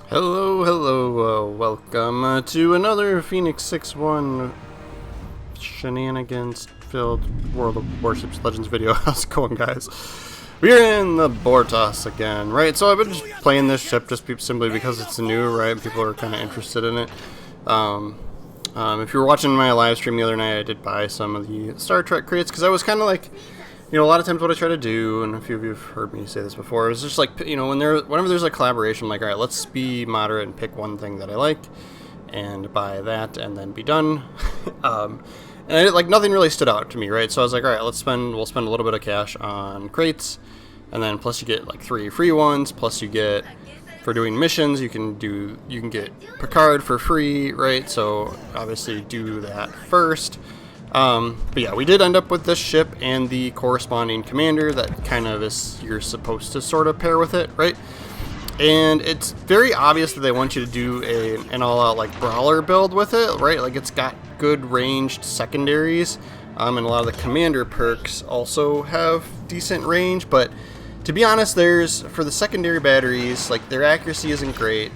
Hello, welcome to another Phoenix 6-1 shenanigans-filled World of Warships Legends video. How's it going, guys? We're in the Bortos again, right? So I've been just playing this ship just simply because it's new, right? People are kind of interested in it. If you were watching my live stream the other night, I did buy some of the Star Trek crates because I was kind of like, a lot of times what I try to do, and a few of you have heard me say this before, is just like, whenever there's a collaboration, I'm like, all right, let's be moderate and pick one thing that I like, and buy that, and then be done. And nothing really stood out to me, right? So I was like, all right, we'll spend a little bit of cash on crates, and then plus you get like 3 free ones, plus you get, for doing missions, you can get Picard for free, right? So obviously do that first. But yeah, we did end up with this ship and the corresponding commander that kind of you're supposed to sort of pair with it, right? And it's very obvious that they want you to do an all-out like brawler build with it, right? Like it's got good ranged secondaries, and a lot of the commander perks also have decent range. But to be honest, for the secondary batteries, like their accuracy isn't great.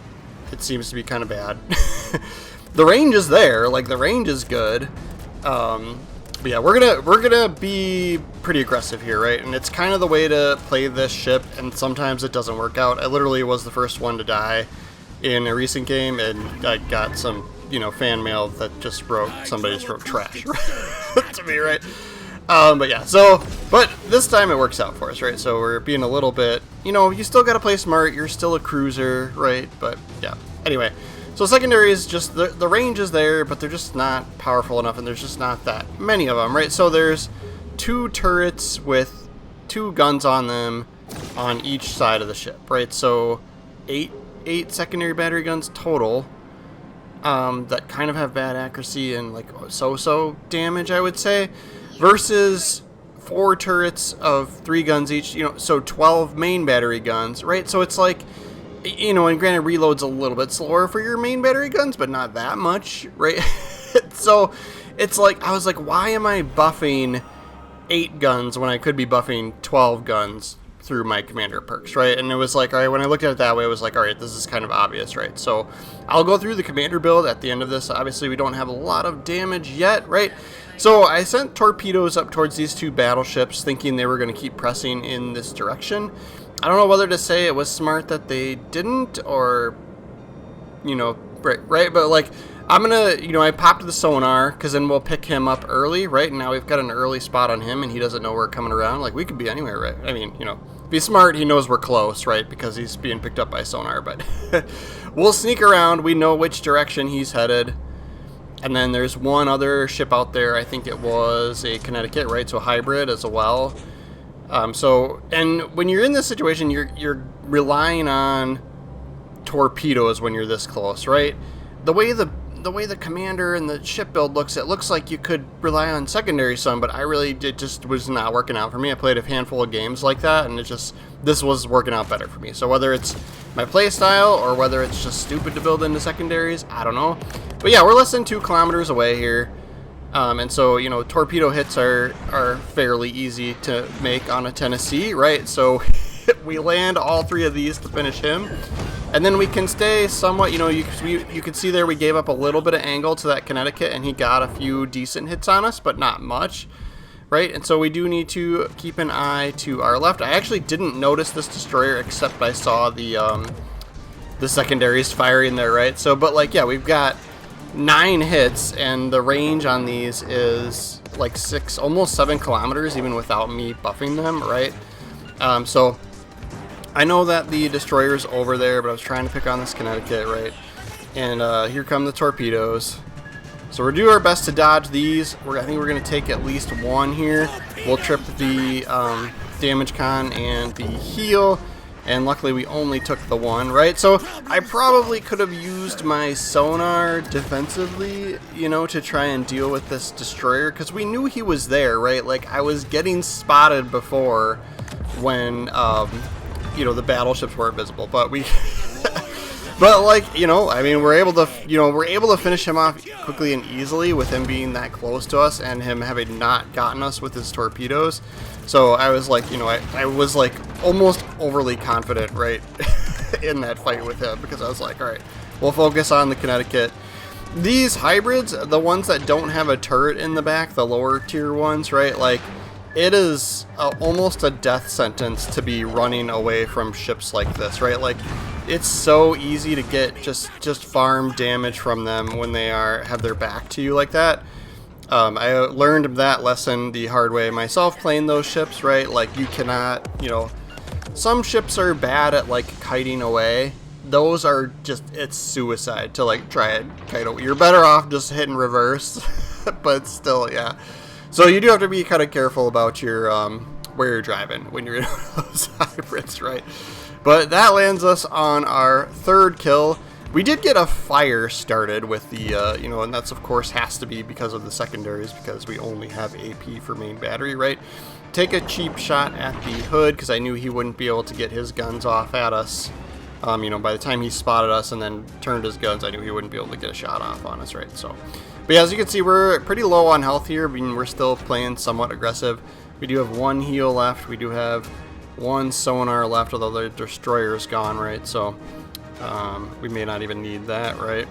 It seems to be kind of bad. The range is there, like the range is good. But yeah, we're gonna be pretty aggressive here, right? And it's kind of the way to play this ship, and sometimes it doesn't work out. I literally was the first one to die in a recent game, and I got some, fan mail that just somebody just wrote trash to me, right? But yeah, but this time it works out for us, right? So we're being a little bit, you still gotta play smart, you're still a cruiser, right? But yeah, anyway. So secondary is just, the range is there, but they're just not powerful enough, and there's just not that many of them, right? So there's 2 turrets with 2 guns on them on each side of the ship, right? So 8 secondary battery guns total, that kind of have bad accuracy and like so-so damage, I would say, versus 4 turrets of 3 guns each, so 12 main battery guns, right? So it's like, and granted, reload's a little bit slower for your main battery guns, but not that much, right? So it's like, I was like, why am I buffing 8 guns when I could be buffing 12 guns through my commander perks, right? And it was like, all right, when I looked at it that way, it was like, all right, this is kind of obvious, right? So I'll go through the commander build at the end of this. Obviously, we don't have a lot of damage yet, right? So I sent torpedoes up towards these 2 battleships, thinking they were going to keep pressing in this direction. I don't know whether to say it was smart that they didn't, or, right, but like, I'm gonna, I popped the sonar, because then we'll pick him up early, right, and now we've got an early spot on him, and he doesn't know we're coming around, like, we could be anywhere, right, I mean, be smart, he knows we're close, right, because he's being picked up by sonar, but we'll sneak around, we know which direction he's headed, and then there's one other ship out there, I think it was a Connecticut, right, so a hybrid as well. And when you're in this situation, you're relying on torpedoes when you're this close, right? The way the commander and the ship build looks, it looks like you could rely on secondary some, but it just was not working out for me. I played a handful of games like that, and this was working out better for me. So whether it's my play style or whether it's just stupid to build into secondaries, I don't know. But yeah, we're less than 2 kilometers away here. And so, torpedo hits are fairly easy to make on a Tennessee, right? So we land all 3 of these to finish him. And then we can stay somewhat, you can see there we gave up a little bit of angle to that Connecticut, and he got a few decent hits on us, but not much, right? And so we do need to keep an eye to our left. I actually didn't notice this destroyer, except I saw the secondaries firing there, right? So, but like, yeah, we've got 9 hits, and the range on these is like 6, almost 7 kilometers, even without me buffing them, right? So I know that the destroyer's over there, but I was trying to pick on this Connecticut, right? And here come the torpedoes. So we're doing our best to dodge these. I think we're going to take at least 1 here. We'll trip the damage con and the heal. And luckily we only took the 1, right? So I probably could have used my sonar defensively, to try and deal with this destroyer, because we knew he was there, right? Like, I was getting spotted before when, the battleships weren't visible, but we... But like, I mean, we're able to finish him off quickly and easily with him being that close to us and him having not gotten us with his torpedoes. So I was like, I was like almost overly confident, right? in that fight with him, because I was like, alright, we'll focus on the Connecticut. These hybrids, the ones that don't have a turret in the back, the lower tier ones, right, like, it is almost a death sentence to be running away from ships like this, right? Like, it's so easy to get just farm damage from them when they have their back to you like that. I learned that lesson the hard way myself playing those ships, right? Like, you cannot, you know, some ships are bad at, like, kiting away. Those are just, it's suicide to, like, try and kite away. You're better off just hitting reverse, but still, yeah. So you do have to be kind of careful about your where you're driving when you're in those hybrids, right? But that lands us on our third kill. We did get a fire started with the, you know, and that's of course has to be because of the secondaries, because we only have AP for main battery, right? Take a cheap shot at the hood, because I knew he wouldn't be able to get his guns off at us. You know, by the time he spotted us and then turned his guns, I knew he wouldn't be able to get a shot off on us, right? So, but yeah, as you can see, we're pretty low on health here. I mean, we're still playing somewhat aggressive. We do have one heal left. We do have one sonar left, although the destroyer's gone, right? So, we may not even need that, right?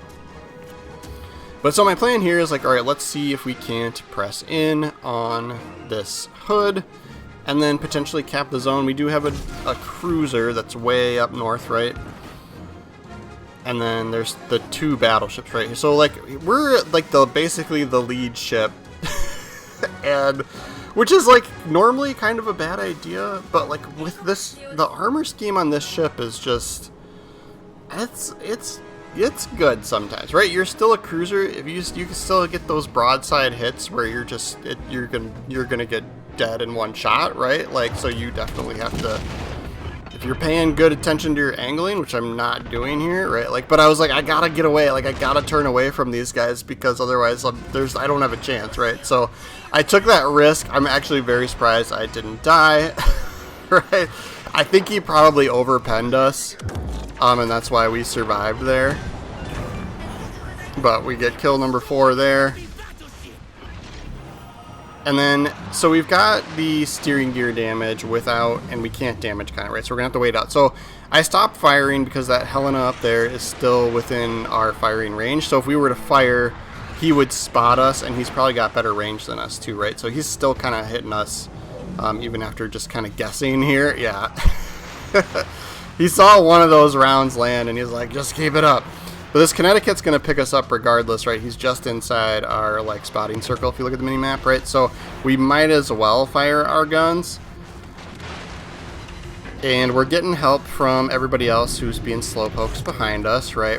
But so my plan here is like, all right, let's see if we can't press in on this hood and then potentially cap the zone. We do have a cruiser that's way up north, right? And then there's the two battleships right here. So like, we're like basically the lead ship, and which is like normally kind of a bad idea, but like with this, the armor scheme on this ship is just, it's good sometimes, right? You're still a cruiser. If you can still get those broadside hits where you're just you're gonna get dead in one shot, right? Like, so you definitely have to, if you're paying good attention to your angling, which I'm not doing here, right? Like, but I was like, I gotta get away, like I gotta turn away from these guys, because otherwise I don't have a chance, right? So I took that risk. I'm actually very surprised I didn't die, right? I think he probably overpenned us, and that's why we survived there. But we get kill number 4 there. And then, so we've got the steering gear damage without, and we can't damage kind of, right? So we're going to have to wait out. So I stopped firing because that Helena up there is still within our firing range. So if we were to fire, he would spot us, and he's probably got better range than us too, right? So he's still kind of hitting us, even after just kind of guessing here. Yeah. He saw one of those rounds land, and he's like, just keep it up. But this Connecticut's going to pick us up regardless, right? He's just inside our, like, spotting circle, if you look at the mini-map, right? So we might as well fire our guns. And we're getting help from everybody else who's being slowpokes behind us, right?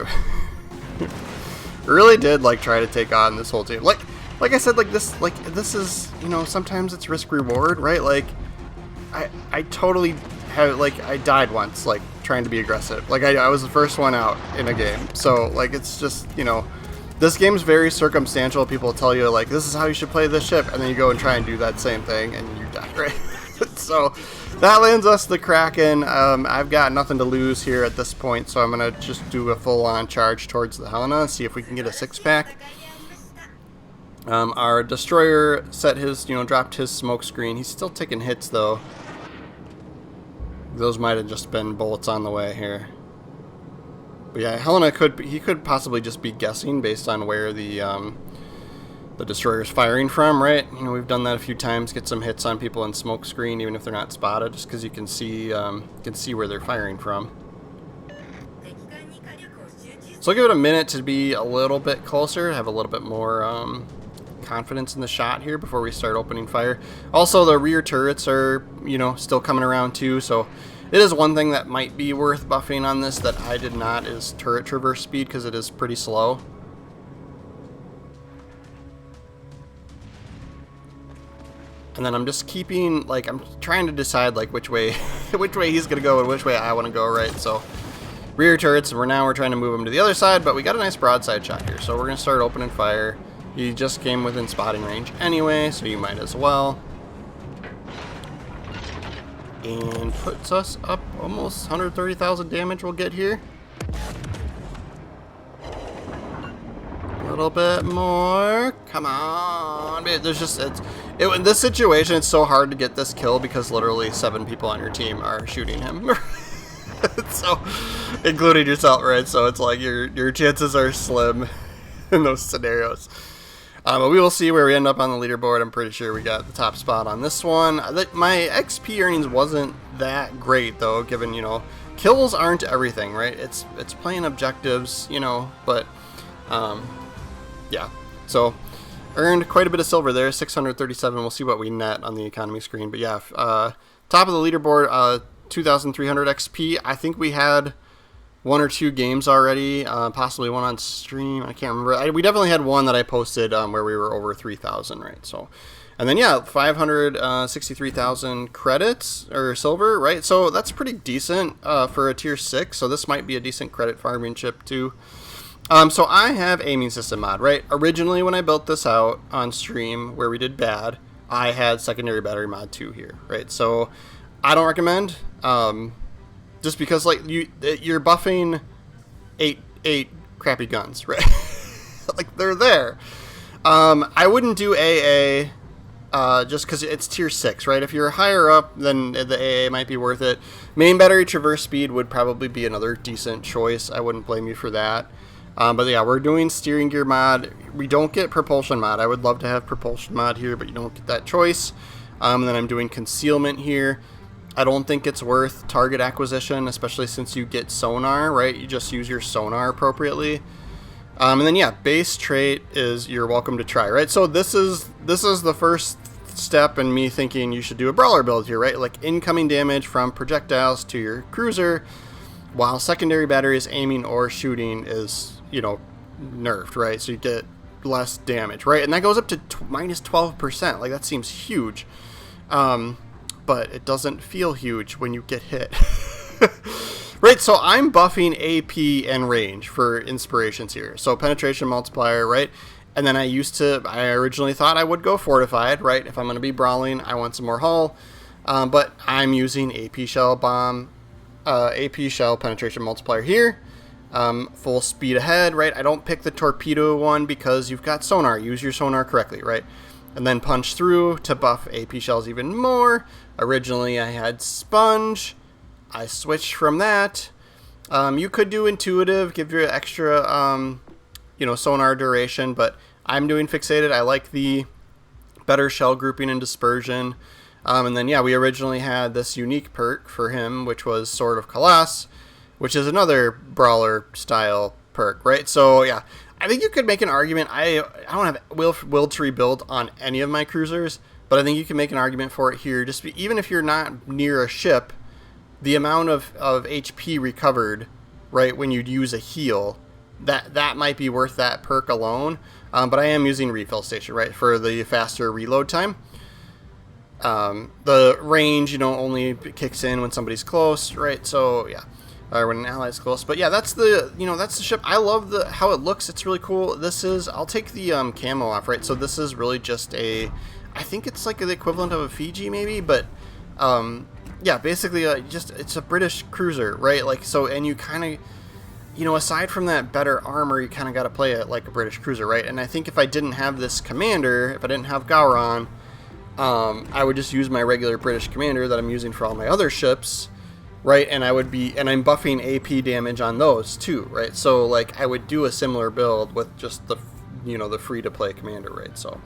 Really did, like, try to take on this whole team. Like I said, this is, you know, sometimes it's risk-reward, right? Like, I totally have, like, I died once, like, trying to be aggressive. Like, I was the first one out in a game. So, like, it's just, you know, this game's very circumstantial. People tell you, like, this is how you should play this ship, and then you go and try and do that same thing, and you die, right? So, that lands us the Kraken. I've got nothing to lose here at this point, so I'm going to just do a full-on charge towards the Helena and see if we can get a 6-pack. Our destroyer set his, you know, dropped his smoke screen. He's still taking hits, though. Those might have just been bullets on the way here. But yeah, Helena he could possibly just be guessing based on where the destroyer's firing from, right? You know, we've done that a few times, get some hits on people in smoke screen, even if they're not spotted, just because you can see where they're firing from. So I'll give it a minute to be a little bit closer, have a little bit more confidence in the shot here before we start opening fire. Also, the rear turrets are, you know, still coming around too, so it is one thing that might be worth buffing on this that I did not, is turret traverse speed, because it is pretty slow. And then I'm just keeping, like, I'm trying to decide, like, which way he's gonna go and which way I want to go, right? So rear turrets, we're trying to move them to the other side, but we got a nice broadside shot here, so we're gonna start opening fire. He just came within spotting range anyway, so you might as well. And puts us up almost 130,000 damage we'll get here. A little bit more. Come on. There's just, in this situation, it's so hard to get this kill because literally 7 people on your team are shooting him. So, including yourself, right? So it's like your chances are slim in those scenarios. But we will see where we end up on the leaderboard. I'm pretty sure we got the top spot on this one. My XP earnings wasn't that great, though, given, you know, kills aren't everything, right? It's playing objectives, you know, but, yeah. So, earned quite a bit of silver there, 637. We'll see what we net on the economy screen. But, yeah, top of the leaderboard, 2,300 XP. I think we had one or two games already, possibly one on stream. I can't remember. We definitely had one that I posted where we were over 3,000, right? So, and then yeah, 563,000 credits or silver, right? So that's pretty decent for a tier 6. So this might be a decent credit farming chip too. So I have aiming system mod, right? Originally, when I built this out on stream where we did bad, I had secondary battery mod 2 here, right? So I don't recommend. Just because, like, you're buffing eight crappy guns, right? Like, they're there. I wouldn't do AA just because it's tier 6, right? If you're higher up, then the AA might be worth it. Main battery traverse speed would probably be another decent choice. I wouldn't blame you for that. But yeah, we're doing steering gear mod. We don't get propulsion mod. I would love to have propulsion mod here, but you don't get that choice. And then I'm doing concealment here. I don't think it's worth target acquisition, especially since you get sonar, right? You just use your sonar appropriately. And then yeah, base trait is you're welcome to try, right? So this is the first step in me thinking you should do a brawler build here, right? Like incoming damage from projectiles to your cruiser, while secondary batteries aiming or shooting is, you know, nerfed, right? So you get less damage, right? And that goes up to minus 12%. Like that seems huge. But it doesn't feel huge when you get hit. Right, so I'm buffing AP and range for inspirations here. So penetration multiplier, right? And then I originally thought I would go fortified, right? If I'm going to be brawling, I want some more hull. But I'm using AP shell bomb, AP shell penetration multiplier here. Full speed ahead, right? I don't pick the torpedo one because you've got sonar. Use your sonar correctly, right? And then punch through to buff AP shells even more. Originally, I had sponge. I switched from that. You could do intuitive, give you extra, you know, sonar duration, but I'm doing fixated. I like the better shell grouping and dispersion. And then, yeah, we originally had this unique perk for him, which was Sword of Colossus, which is another brawler style perk, right? So, yeah. I think you could make an argument. I don't have will to rebuild on any of my cruisers, but I think you can make an argument for it here. Just even if you're not near a ship, the amount of HP recovered, right, when you'd use a heal, that might be worth that perk alone. But I am using refill station, right, for the faster reload time. The range, you know, only kicks in when somebody's close, right? So yeah. Or when an ally's close. But yeah, that's the ship. I love how it looks. It's really cool. I'll take the camo off, right? So this is really just I think it's like the equivalent of a Fiji maybe, but yeah, basically it's a British cruiser, right? Like, so, and you kind of, you know, aside from that better armor, you kind of got to play it like a British cruiser, right? And I think if I didn't have this commander, if I didn't have Gowron, I would just use my regular British commander that I'm using for all my other ships, right? And I'm buffing AP damage on those too, right? So like I would do a similar build with just the, you know, the free to play commander, right? So,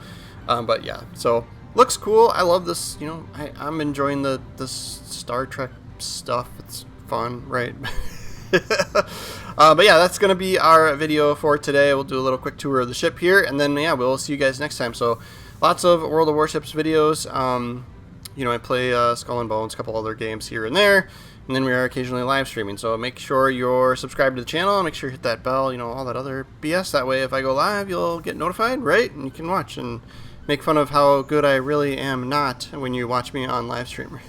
but yeah, so looks cool. I love this. You know, I'm enjoying this Star Trek stuff. It's fun, right? But yeah, that's gonna be our video for today. We'll do a little quick tour of the ship here, and then yeah, we'll see you guys next time. So lots of World of Warships videos. You know, I play Skull and Bones, a couple other games here and there. And then we are occasionally live streaming, so make sure you're subscribed to the channel, make sure you hit that bell, you know, all that other BS. That way if I go live, you'll get notified, right? And you can watch and make fun of how good I really am not when you watch me on live stream.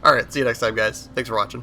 Alright, see you next time, guys. Thanks for watching.